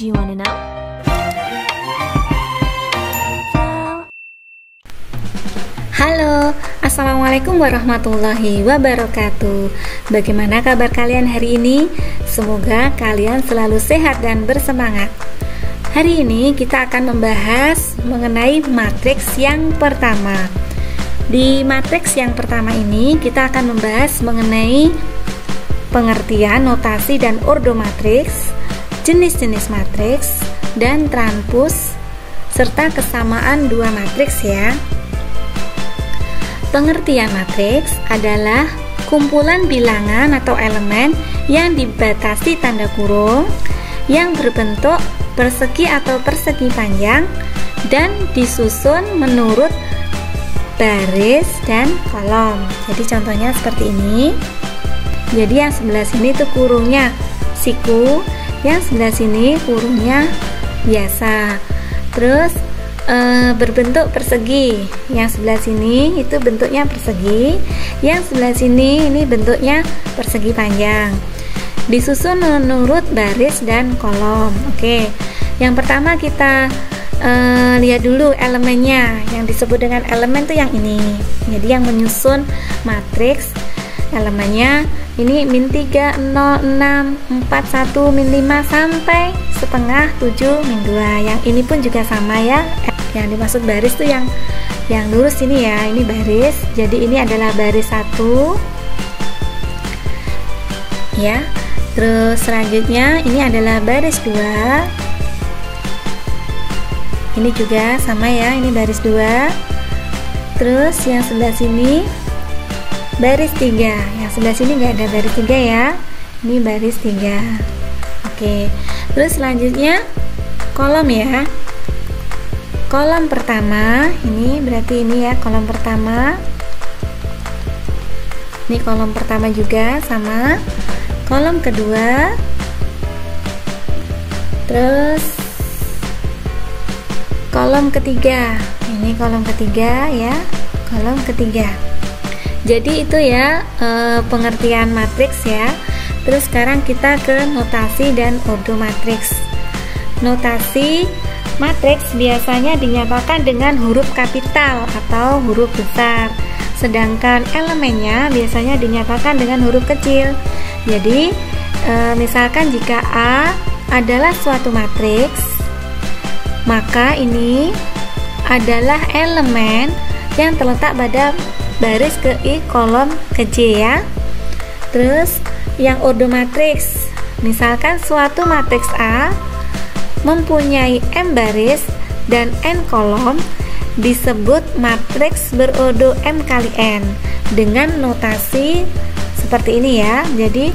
Do you wanna know? Halo, assalamualaikum warahmatullahi wabarakatuh. Bagaimana kabar kalian hari ini? Semoga kalian selalu sehat dan bersemangat. Hari ini kita akan membahas mengenai matriks yang pertama. Di matriks yang pertama ini kita akan membahas mengenai pengertian, notasi, dan ordo matriks, jenis-jenis matriks, dan transpose, serta kesamaan dua matriks ya. Pengertian matriks adalah kumpulan bilangan atau elemen yang dibatasi tanda kurung, yang berbentuk persegi atau persegi panjang, dan disusun menurut baris dan kolom. Jadi contohnya seperti ini. Jadi yang sebelah sini itu kurungnya siku, yang sebelah sini kurungnya biasa. Terus berbentuk persegi. Yang sebelah sini itu bentuknya persegi, yang sebelah sini ini bentuknya persegi panjang. Disusun menurut baris dan kolom. Oke. Yang pertama kita lihat dulu elemennya. Yang disebut dengan elemen tuh yang ini. Jadi yang menyusun matriks elemennya ini min 3, 0, 6, 4, 1, min 5 sampai setengah 7, min 2. Yang ini pun juga sama ya. Yang dimaksud baris tuh yang lurus ini ya. Ini baris. Jadi ini adalah baris 1. Ya. Terus selanjutnya ini adalah baris 2. Ini juga sama ya. Ini baris 2. Terus yang sebelah sini baris 3. Yang sebelah sini nggak ada baris 3 ya. Ini baris 3. Oke. Terus selanjutnya kolom ya. Kolom pertama, ini berarti ini ya kolom pertama. Ini kolom pertama juga sama. Kolom kedua. Terus kolom ketiga. Ini kolom ketiga ya. Kolom ketiga. Jadi itu ya pengertian matriks ya. Terus sekarang kita ke notasi dan ordo matriks. Notasi matriks biasanya dinyatakan dengan huruf kapital atau huruf besar, sedangkan elemennya biasanya dinyatakan dengan huruf kecil. Jadi misalkan jika A adalah suatu matriks, maka ini adalah elemen yang terletak pada baris ke I kolom ke J ya. Terus yang ordo matriks, misalkan suatu matriks A mempunyai M baris dan N kolom, disebut matriks berordo M kali N dengan notasi seperti ini ya. Jadi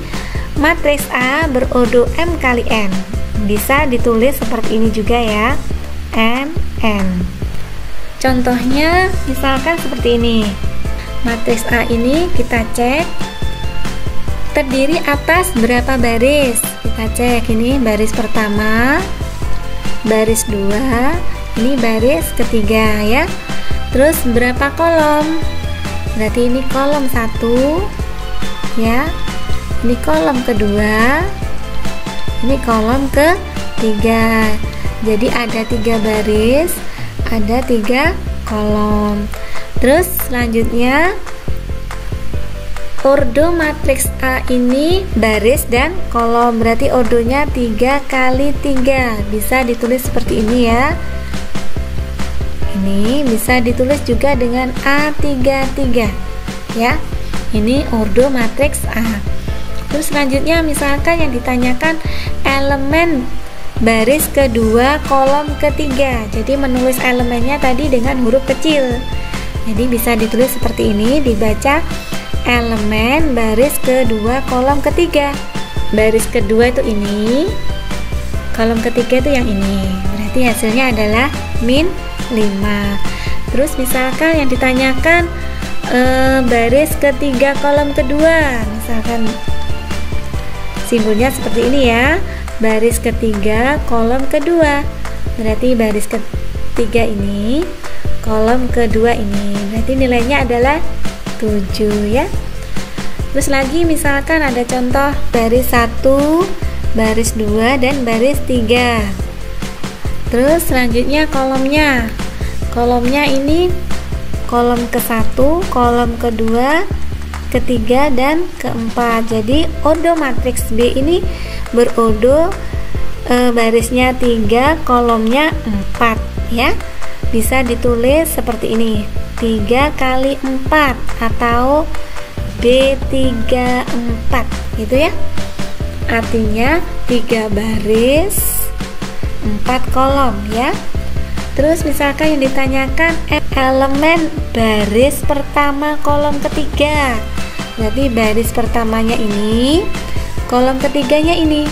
matriks A berordo M kali N, bisa ditulis seperti ini juga ya, M N. Contohnya misalkan seperti ini. Matriks A ini kita cek terdiri atas berapa baris. Kita cek ini baris pertama, baris 2, ini baris ketiga ya. Terus berapa kolom? Berarti ini kolom 1 ya. Ini kolom kedua, ini kolom ketiga. Jadi ada 3 baris, ada 3 kolom. Terus selanjutnya ordo matriks A ini baris dan kolom, berarti ordonya 3 kali 3. Bisa ditulis seperti ini ya. Ini bisa ditulis juga dengan A33 ya. Ini ordo matriks A. Terus selanjutnya misalkan yang ditanyakan elemen baris kedua kolom ketiga. Jadi menulis elemennya tadi dengan huruf kecil. Jadi bisa ditulis seperti ini, dibaca elemen baris kedua kolom ketiga. Baris kedua itu ini, kolom ketiga itu yang ini. Berarti hasilnya adalah min 5. Terus misalkan yang ditanyakan baris ketiga kolom kedua, misalkan simbolnya seperti ini ya. Baris ketiga kolom kedua, berarti baris ketiga ini, kolom kedua ini, berarti nilainya adalah 7 ya. Terus lagi misalkan ada contoh baris 1 baris 2 dan baris 3. Terus selanjutnya kolomnya. Kolomnya ini kolom ke-1, kolom kedua, ketiga, dan keempat. Jadi odo matriks B ini berodo barisnya 3, kolomnya 4 ya. Bisa ditulis seperti ini, 3 kali 4 atau B34 gitu ya. Artinya 3 baris 4 kolom ya. Terus misalkan yang ditanyakan elemen baris pertama kolom ketiga, berarti baris pertamanya ini, kolom ketiganya ini.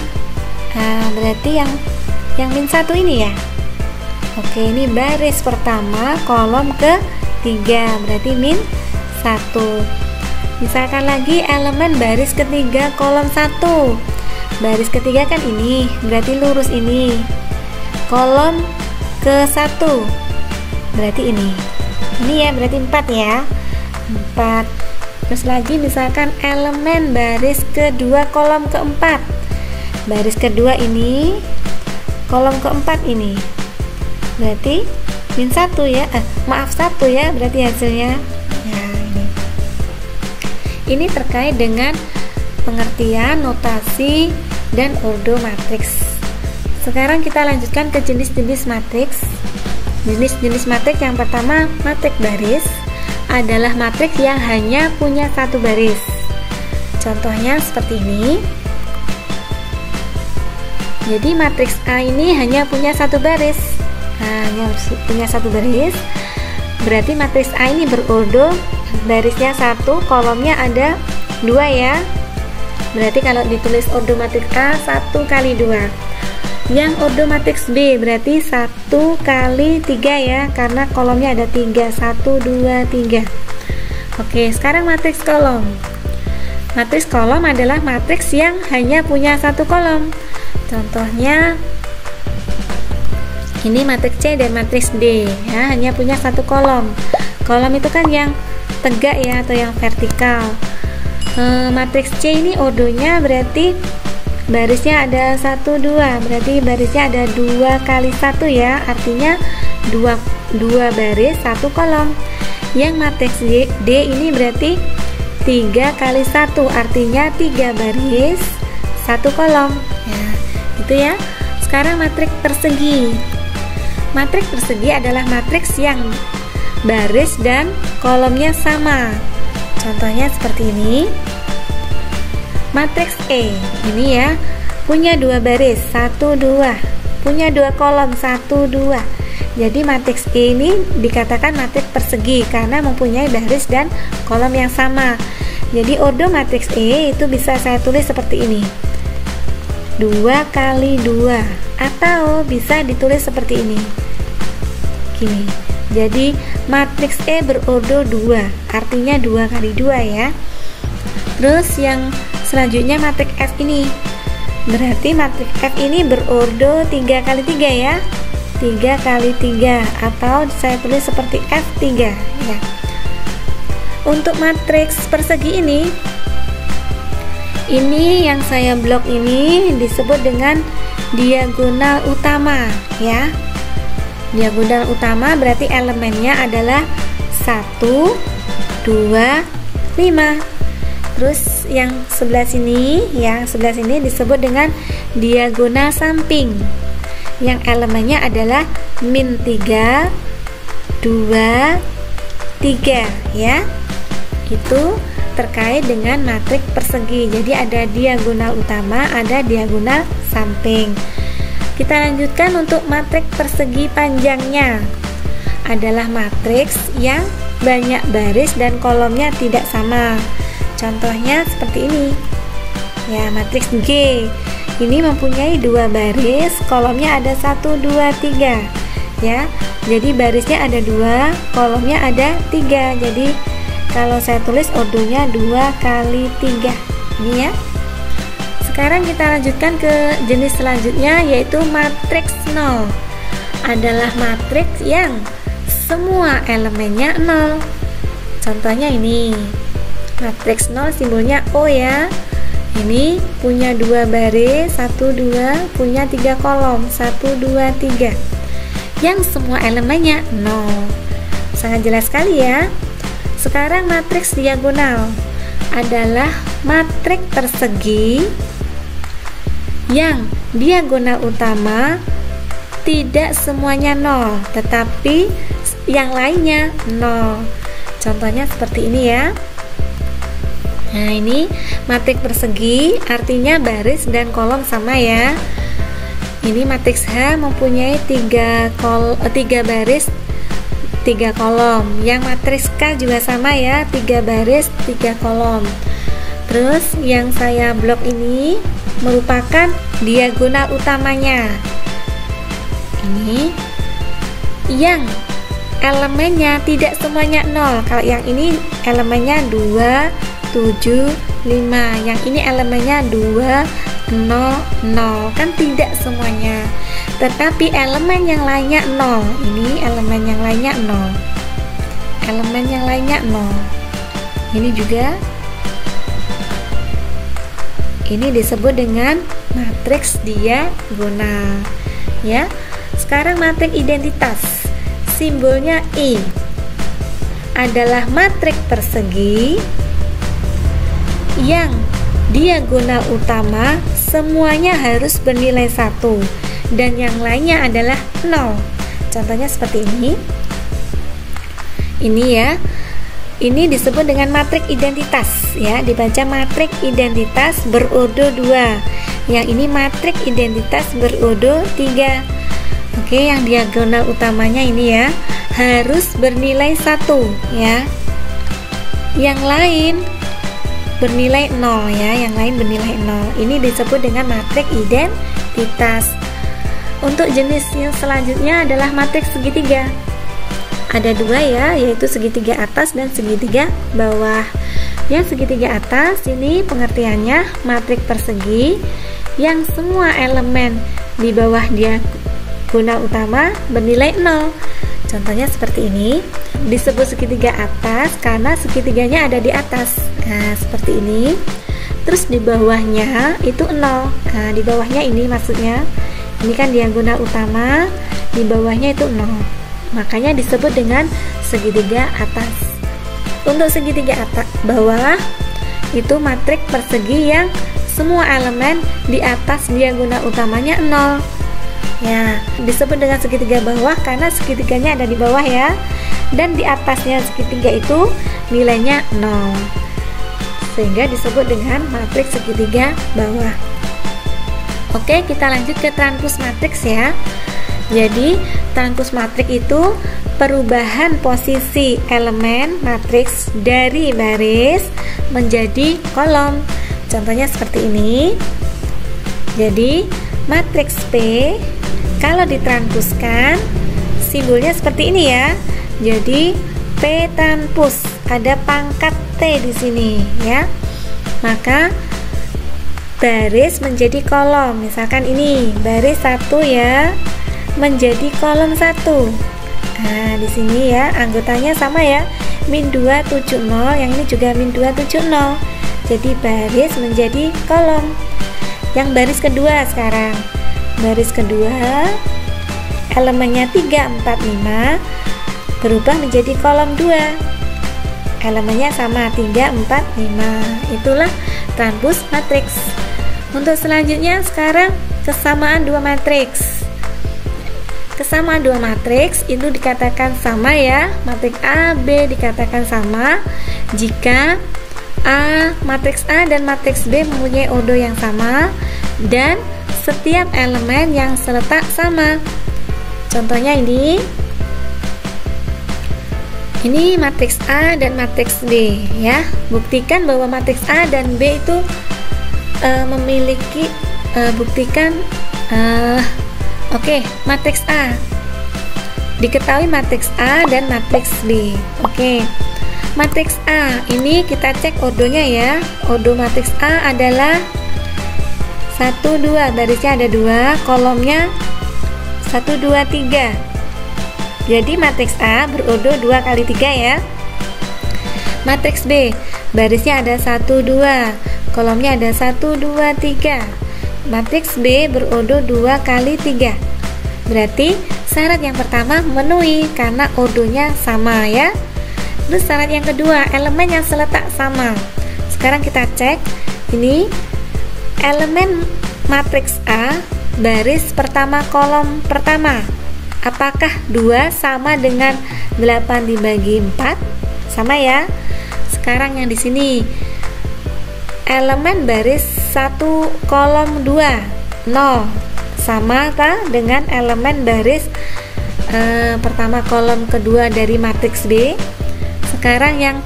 Nah, berarti yang min 1 ini ya. Oke, ini baris pertama kolom ketiga, berarti min 1. Misalkan lagi elemen baris ketiga kolom 1. Baris ketiga kan ini, berarti lurus ini. Kolom ke-1 berarti ini ya, berarti 4 ya, 4. Terus lagi misalkan elemen baris kedua kolom keempat, baris kedua ini, kolom keempat ini, berarti min 1 ya, maaf 1 ya, berarti hasilnya ya ini terkait dengan pengertian, notasi, dan ordo matriks. Sekarang kita lanjutkan ke jenis-jenis matriks. Jenis-jenis matriks yang pertama, matriks baris adalah matriks yang hanya punya satu baris. Contohnya seperti ini. Jadi matriks A ini hanya punya satu baris. Hanya punya satu baris. Berarti matriks A ini berordo, barisnya 1, kolomnya ada 2 ya. Berarti kalau ditulis ordo matriks A 1 kali 2. Yang ordo matriks B berarti 1 kali 3 ya, karena kolomnya ada 3, 1, 2, 3. Oke, sekarang matriks kolom. Matriks kolom adalah matriks yang hanya punya satu kolom. Contohnya ini matriks C dan matriks D ya, hanya punya satu kolom. Kolom itu kan yang tegak ya, atau yang vertikal. Matriks C ini ordonya berarti barisnya ada 1, 2, berarti barisnya ada 2 kali 1 ya, artinya 2 baris 1 kolom. Yang matriks D ini berarti 3 kali 1, artinya 3 baris 1 kolom ya, gitu ya. Sekarang matriks persegi. Matriks persegi adalah matriks yang baris dan kolomnya sama. Contohnya seperti ini. Matriks E ini ya, punya 2 baris 1, 2, punya 2 kolom 1, 2. Jadi matriks E ini dikatakan matriks persegi karena mempunyai baris dan kolom yang sama. Jadi ordo matriks E itu bisa saya tulis seperti ini, 2 kali 2, atau bisa ditulis seperti ini gini. Jadi matriks E berordo 2, artinya 2 kali 2 ya. Terus yang selanjutnya matriks F ini, berarti matriks F ini berordo 3 kali 3 ya, 3 kali 3, atau saya tulis seperti F3 ya. Untuk matriks persegi ini yang saya blok ini disebut dengan diagonal utama ya. Diagonal utama berarti elemennya adalah 1, 2, 5. Terus yang sebelah sini disebut dengan diagonal samping, yang elemennya adalah min 3, 2, 3 ya. Itu terkait dengan matriks persegi. Jadi ada diagonal utama, ada diagonal samping. Kita lanjutkan untuk matriks persegi panjangnya. Adalah matriks yang banyak baris dan kolomnya tidak sama. Contohnya seperti ini ya, matriks G ini mempunyai 2 baris, kolomnya ada 1, 2, 3 ya. Jadi barisnya ada 2, kolomnya ada 3. Jadi kalau saya tulis ordonya 2 kali 3 ini ya. Sekarang kita lanjutkan ke jenis selanjutnya, yaitu matriks 0. Adalah matriks yang semua elemennya 0. Contohnya ini matriks 0 simbolnya O ya. Ini punya 2 baris, 1, 2, punya 3 kolom, 1, 2, 3. Yang semua elemennya 0. Sangat jelas sekali ya. Sekarang matriks diagonal adalah matriks persegi yang diagonal utama tidak semuanya 0, tetapi yang lainnya 0. Contohnya seperti ini ya. Nah, ini matriks persegi, artinya baris dan kolom sama ya. Ini matriks H mempunyai 3 baris, 3 kolom. Yang matriks K juga sama ya, 3 baris, 3 kolom. Terus yang saya blok ini merupakan diagonal utamanya. Ini yang elemennya tidak semuanya 0. Kalau yang ini elemennya 2, 7, 5. Yang ini elemennya 2, 0, 0. Kan tidak semuanya. Tetapi elemen yang lainnya 0. Ini elemen yang lainnya 0. Elemen yang lainnya 0. Ini juga. Ini disebut dengan matriks diagonal. Ya. Sekarang matriks identitas. Simbolnya I. Adalah matriks persegi yang diagonal utama semuanya harus bernilai 1 dan yang lainnya adalah 0. Contohnya seperti ini. Ini ya. Ini disebut dengan matriks identitas ya, dibaca matriks identitas berodo 2. Yang ini matriks identitas berodo 3. Oke, yang diagonal utamanya ini ya harus bernilai 1 ya. Yang lain bernilai 0 ya, yang lain bernilai 0. Ini disebut dengan matriks identitas. Untuk jenis yang selanjutnya adalah matriks segitiga. Ada 2 ya, yaitu segitiga atas dan segitiga bawah. Yang segitiga atas ini pengertiannya matriks persegi yang semua elemen di bawah diagonal utama bernilai 0. Contohnya seperti ini. Disebut segitiga atas karena segitiganya ada di atas. Nah, seperti ini. Terus di bawahnya itu 0. Nah, di bawahnya ini maksudnya. Ini kan diagonal utama, di bawahnya itu 0. Makanya disebut dengan segitiga atas. Untuk segitiga atas bawah itu matriks persegi yang semua elemen di atas diagonal utamanya 0. Ya, disebut dengan segitiga bawah karena segitiganya ada di bawah ya. Dan di atasnya segitiga itu nilainya 0. Sehingga disebut dengan matriks segitiga bawah. Oke, kita lanjut ke transpose matriks ya. Jadi, transpose matriks itu perubahan posisi elemen matriks dari baris menjadi kolom. Contohnya seperti ini. Jadi, matriks P kalau ditranspuskan simbolnya seperti ini ya. Jadi P transpus ada pangkat T di sini ya. Maka baris menjadi kolom. Misalkan ini baris 1 ya menjadi kolom 1. Nah, di sini ya anggotanya sama ya. Min 270, yang ini juga min 270. Jadi baris menjadi kolom. Yang baris kedua sekarang. Baris kedua elemennya 3, 4, 5 berubah menjadi kolom 2. Elemennya sama 3, 4, 5. Itulah transpose matriks. Untuk selanjutnya sekarang kesamaan dua matriks. Kesamaan dua matriks itu dikatakan sama ya. Matriks A, B dikatakan sama jika matriks A dan matriks B mempunyai odo yang sama dan setiap elemen yang terletak sama. Contohnya ini matriks A dan matriks B ya. Buktikan bahwa matriks A dan B itu memiliki Oke, matriks A. Diketahui matriks A dan matriks B. Oke. Matriks A ini kita cek odonya ya. Odo matriks A adalah 1, 2, barisnya ada 2, kolomnya 1, 2, 3. Jadi matriks A berodo 2 kali 3 ya. Matriks B, barisnya ada 1, 2, kolomnya ada 1, 2, 3. Matriks B berodo 2 kali 3. Berarti syarat yang pertama memenuhi karena odonya sama ya. Terus syarat yang kedua, elemen yang seletak sama. Sekarang kita cek, ini elemen matriks A baris pertama kolom pertama. Apakah 2 sama dengan 8 dibagi 4? Sama ya. Sekarang yang di sini elemen baris 1 kolom 2 0 sama dengan elemen baris pertama kolom kedua dari matriks B. Sekarang yang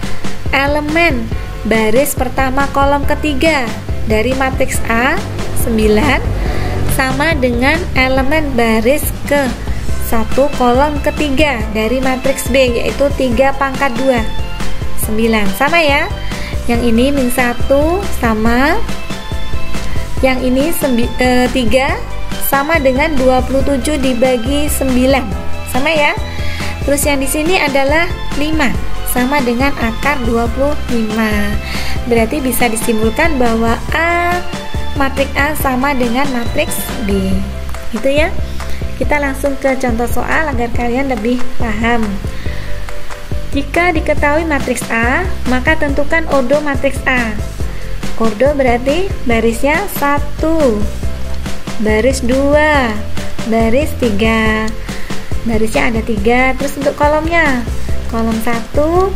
elemen baris pertama kolom ketiga dari matriks A 9 sama dengan elemen baris ke 1 kolom ketiga dari matriks B, yaitu 3 pangkat 2 9. Sama ya. Yang ini min 1 sama yang ini 3 sama dengan 27 dibagi 9. Sama ya. Terus yang di sini adalah 5 sama dengan akar 25. Berarti bisa disimpulkan bahwa matriks A sama dengan matriks B. Gitu ya. Kita langsung ke contoh soal agar kalian lebih paham. Jika diketahui matriks A, maka tentukan odo matriks A. Odo berarti barisnya 1, baris 2, baris 3. Barisnya ada 3. Terus untuk kolomnya, kolom 1,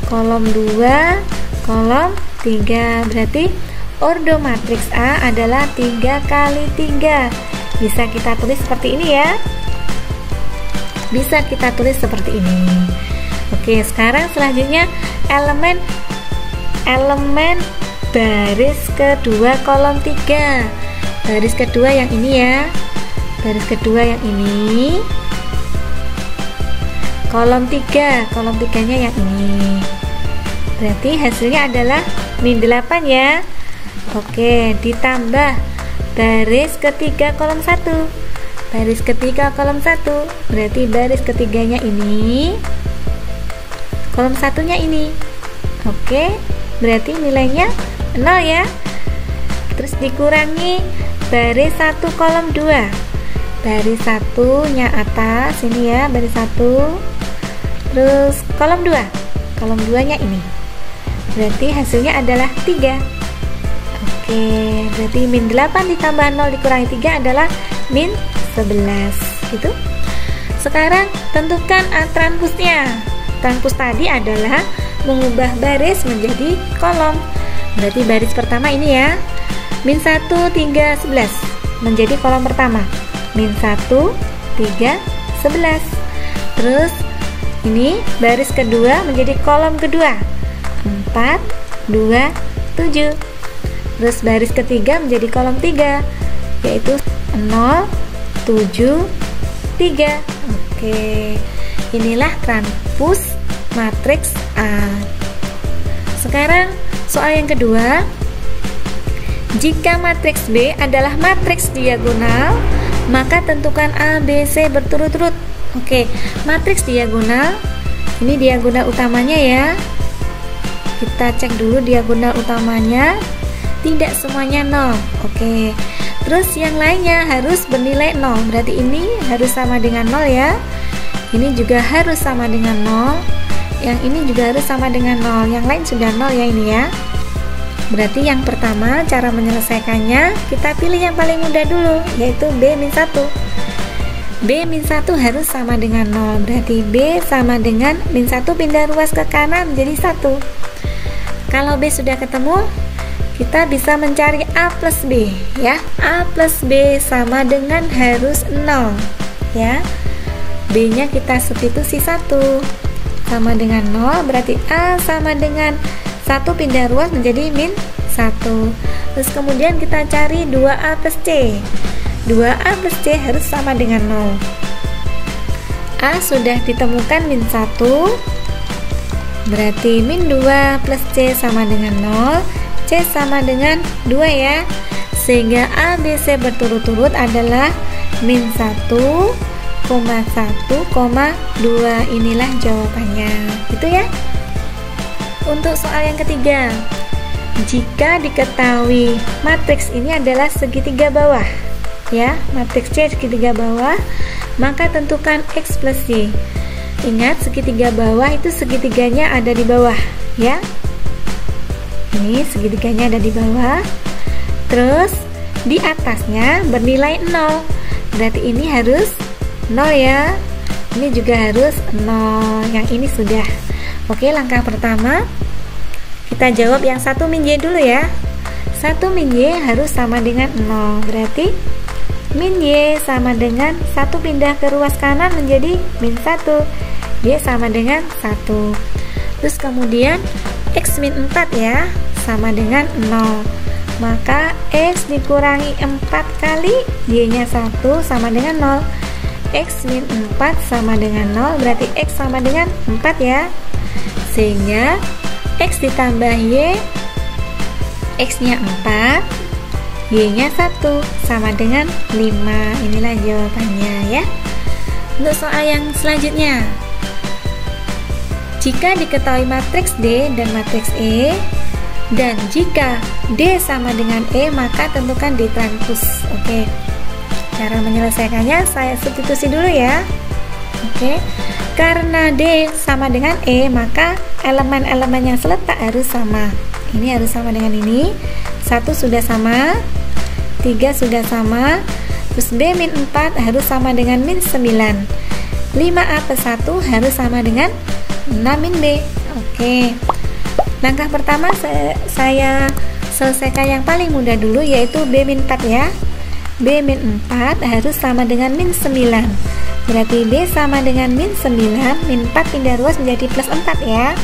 kolom 2, kolom 3. Berarti ordo matriks A adalah 3 kali 3. Bisa kita tulis seperti ini ya. Bisa kita tulis seperti ini. Oke, sekarang selanjutnya elemen baris kedua kolom 3. Baris kedua yang ini ya. Baris kedua yang ini. Kolom 3, kolom 3-nya yang ini. Berarti hasilnya adalah min 8 ya. Oke, ditambah baris ketiga kolom 1. Baris ketiga kolom 1. Berarti baris ketiganya ini. Kolom satunya ini. Oke, berarti nilainya 0 ya. Terus dikurangi baris 1 kolom 2. Baris 1-nya atas ini ya, baris 1. Terus kolom 2. Kolom 2-nya ini. Berarti hasilnya adalah 3. Oke, berarti min 8 ditambah 0 dikurangi 3 adalah min 11. Gitu. Sekarang tentukan transpusnya. Transpus tadi adalah mengubah baris menjadi kolom. Berarti baris pertama ini ya, min 1, 3, 11 menjadi kolom pertama. Min 1, 3, 11. Terus ini baris kedua menjadi kolom kedua, 4, 2, 7. Terus baris ketiga menjadi kolom 3, yaitu 0, 7, 3. Oke, inilah transpus matriks A. Sekarang soal yang kedua. Jika matriks B adalah matriks diagonal, maka tentukan A, B, C berturut-turut. Oke, matriks diagonal. Ini diagonal utamanya ya. Kita cek dulu diagonal utamanya. Tidak semuanya 0. Oke. Terus yang lainnya harus bernilai 0. Berarti ini harus sama dengan 0 ya. Ini juga harus sama dengan 0. Yang ini juga harus sama dengan 0. Yang lain sudah 0 ya ini ya. Berarti yang pertama cara menyelesaikannya, kita pilih yang paling mudah dulu, yaitu B-1. B-1 harus sama dengan 0. Berarti B sama dengan min 1 pindah ruas ke kanan menjadi 1. Kalau B sudah ketemu, kita bisa mencari A plus B ya. A plus B sama dengan harus 0 ya. B nya kita substitusi 1 sama dengan 0, berarti A sama dengan 1 pindah ruas menjadi min 1. Terus kemudian kita cari 2A plus C. 2A plus C harus sama dengan 0. A sudah ditemukan min 1, berarti min 2 plus C sama dengan 0. C sama dengan 2 ya. Sehingga A, B, C berturut-turut adalah min 1, 1,2. Inilah jawabannya. Gitu ya. Untuk soal yang ketiga. jika diketahui matriks ini adalah segitiga bawah, ya, matriks C segitiga bawah, maka tentukan X plus Y. Ingat, segitiga bawah itu segitiganya ada di bawah, ya. Ini segitiganya ada di bawah. Terus di atasnya bernilai 0. Berarti ini harus 0 ya. Ini juga harus 0. Yang ini sudah. Oke, langkah pertama kita jawab yang 1 min Y dulu ya. 1 min Y harus sama dengan 0. Berarti min Y sama dengan 1 pindah ke ruas kanan menjadi min 1. Y sama dengan 1. Terus kemudian X min 4 ya, sama dengan 0. Maka X dikurangi 4 kali Y nya 1 sama dengan 0. X min 4 sama dengan 0, berarti X sama dengan 4 ya. Sehingga X ditambah Y, X nya 4, Y nya 1 sama dengan 5. Inilah jawabannya ya. Untuk soal yang selanjutnya, jika diketahui matriks D dan matriks E, dan jika D sama dengan E, maka tentukan D transpose. Oke, cara menyelesaikannya saya substitusi dulu ya. Oke, karena D sama dengan E, maka elemen-elemen yang seletak harus sama. Ini harus sama dengan ini. 1 sudah sama, 3 sudah sama, terus B min 4 harus sama dengan min 9. 5A plus 1 harus sama dengan 6 min B. Oke, langkah pertama saya selesaikan yang paling mudah dulu, yaitu B min 4 ya. B min 4 harus sama dengan min 9. Berarti B sama dengan min 9, min 4 pindah ruas menjadi plus 4 ya.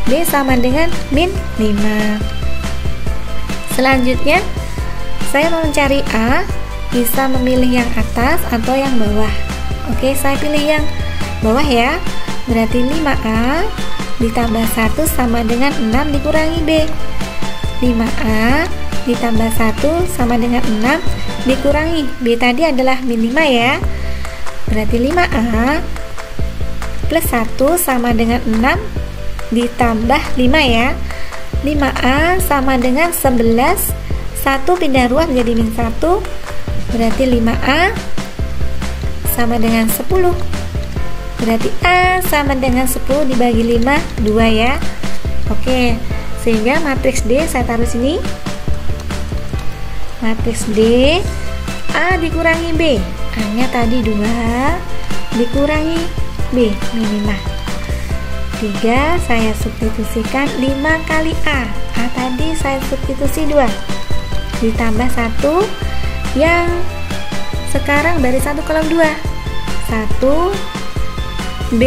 B sama dengan min 5. Selanjutnya saya mau mencari A, bisa memilih yang atas atau yang bawah. Oke, saya pilih yang bawah ya. Berarti 5A ditambah 1 sama dengan 6 dikurangi B. 5A ditambah 1 sama dengan 6 dikurangi B tadi adalah min 5 ya. Berarti 5A plus 1 sama dengan 6 ditambah 5 ya. 5A sama dengan 11, 1 pindah ruas menjadi min 1. Berarti 5A sama dengan 10. Berarti A sama dengan 10 dibagi 5, 2 ya. Oke, sehingga matriks D saya taruh sini. Matriks D, A dikurangi B, A nya tadi 2 dikurangi B min 5. 3 saya substitusikan 5 kali A tadi saya substitusi 2 ditambah 1 yang sekarang baris 1 kolom 2, 1 B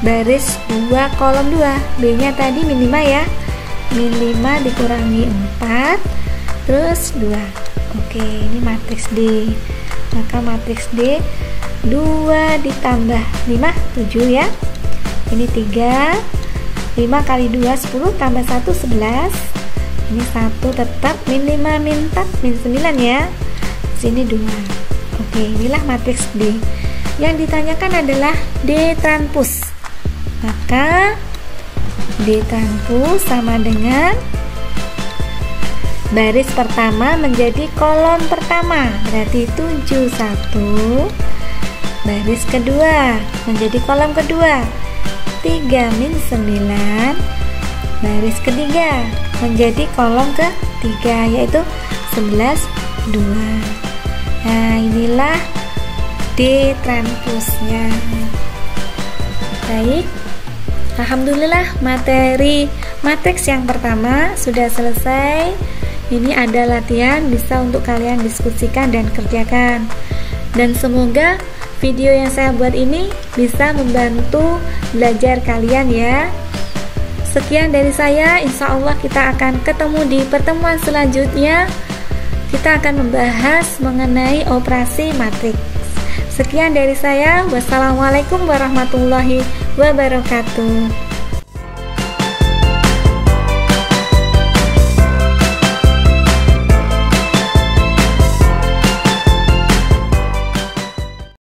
baris 2 kolom 2, B nya tadi min 5 ya, min 5 dikurangi 4 terus 2. Oke, ini matriks D. Maka matriks D 2 ditambah 5, 7 ya. Ini 3, 5 kali 2 10 tambah 1 11. Ini 1 tetap min 5 min 4 min 9 ya. Sini 2. Oke, inilah matriks D. Yang ditanyakan adalah D transpose. Maka D transpose sama dengan baris pertama menjadi kolom pertama, berarti 7 1. Baris kedua menjadi kolom kedua, 3 min 9. Baris ketiga menjadi kolom ketiga, yaitu 11 2. Nah, inilah D transpose-nya. Baik, alhamdulillah materi matriks yang pertama sudah selesai. Ini ada latihan, bisa untuk kalian diskusikan dan kerjakan. Dan semoga video yang saya buat ini bisa membantu belajar kalian ya. Sekian dari saya, insya Allah kita akan ketemu di pertemuan selanjutnya. Kita akan membahas mengenai operasi matriks. Sekian dari saya, wassalamualaikum warahmatullahi wabarakatuh.